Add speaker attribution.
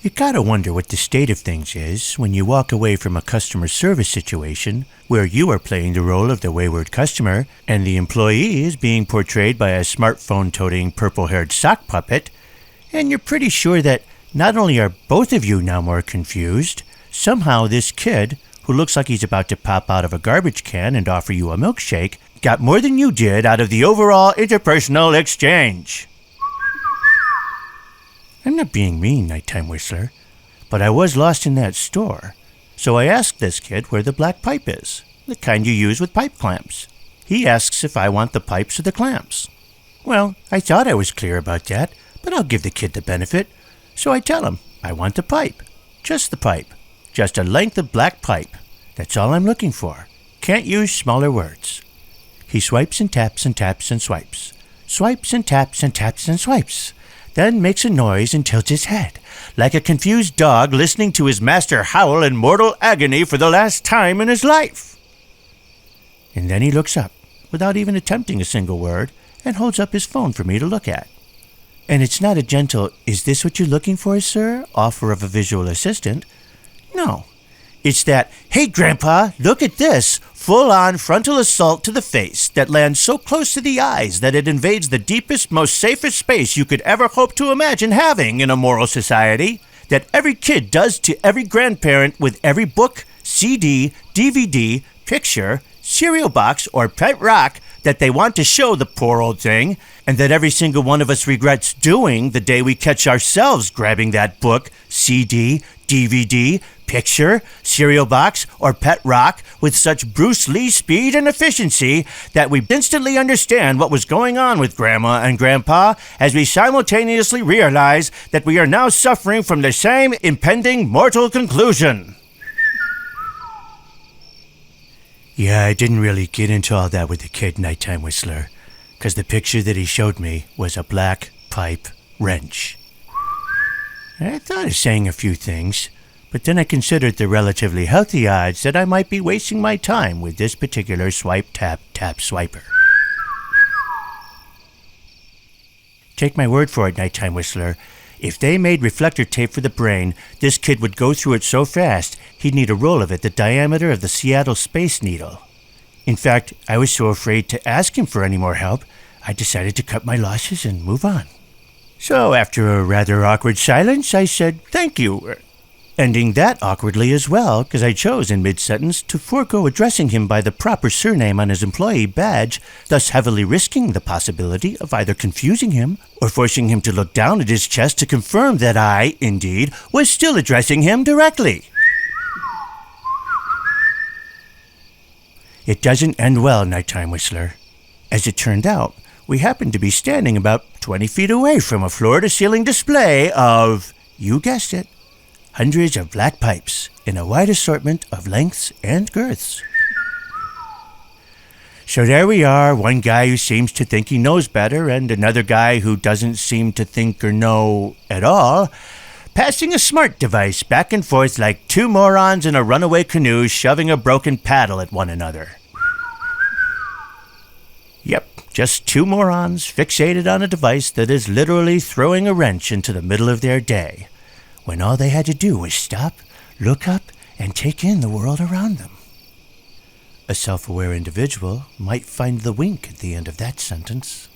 Speaker 1: You gotta wonder what the state of things is when you walk away from a customer service situation where you are playing the role of the wayward customer and the employee is being portrayed by a smartphone-toting purple-haired sock puppet, and you're pretty sure that not only are both of you now more confused, somehow this kid, who looks like he's about to pop out of a garbage can and offer you a milkshake, got more than you did out of the overall interpersonal exchange. I'm not being mean, Nighttime Whistler, but I was lost in that store, so I asked this kid where the black pipe is, the kind you use with pipe clamps. He asks if I want the pipes or the clamps. Well, I thought I was clear about that, but I'll give the kid the benefit, so I tell him I want the pipe, just a length of black pipe. That's all I'm looking for. Can't use smaller words. He swipes and taps and taps and swipes. Swipes and taps and taps and swipes. Then makes a noise and tilts his head, like a confused dog listening to his master howl in mortal agony for the last time in his life. And then he looks up, without even attempting a single word, and holds up his phone for me to look at. And it's not a gentle, "Is this what you're looking for, sir?" offer of a visual assistant. No. It's that, "Hey, Grandpa, look at this," full-on frontal assault to the face that lands so close to the eyes that it invades the deepest, most safest space you could ever hope to imagine having in a moral society, that every kid does to every grandparent with every book, CD, DVD, picture, cereal box, or pet rock that they want to show the poor old thing, and that every single one of us regrets doing the day we catch ourselves grabbing that book, CD, DVD, picture, cereal box, or pet rock with such Bruce Lee speed and efficiency that we instantly understand what was going on with Grandma and Grandpa as we simultaneously realize that we are now suffering from the same impending mortal conclusion. Yeah, I didn't really get into all that with the kid, Nighttime Whistler, because the picture that he showed me was a black pipe wrench. I thought of saying a few things, but then I considered the relatively healthy odds that I might be wasting my time with this particular swipe-tap-tap swiper. Take my word for it, Nighttime Whistler. If they made reflector tape for the brain, this kid would go through it so fast, he'd need a roll of it the diameter of the Seattle Space Needle. In fact, I was so afraid to ask him for any more help, I decided to cut my losses and move on. So after a rather awkward silence, I said, "Thank you," ending that awkwardly as well, because I chose in mid-sentence to forego addressing him by the proper surname on his employee badge, thus heavily risking the possibility of either confusing him or forcing him to look down at his chest to confirm that I, indeed, was still addressing him directly. It doesn't end well, Nighttime Whistler. As it turned out, we happened to be standing about 20 feet away from a floor-to-ceiling display of, you guessed it, hundreds of black pipes in a wide assortment of lengths and girths. So there we are, one guy who seems to think he knows better and another guy who doesn't seem to think or know at all, passing a smart device back and forth like two morons in a runaway canoe shoving a broken paddle at one another. Yep, just two morons fixated on a device that is literally throwing a wrench into the middle of their day, when all they had to do was stop, look up, and take in the world around them. A self-aware individual might find the wink at the end of that sentence.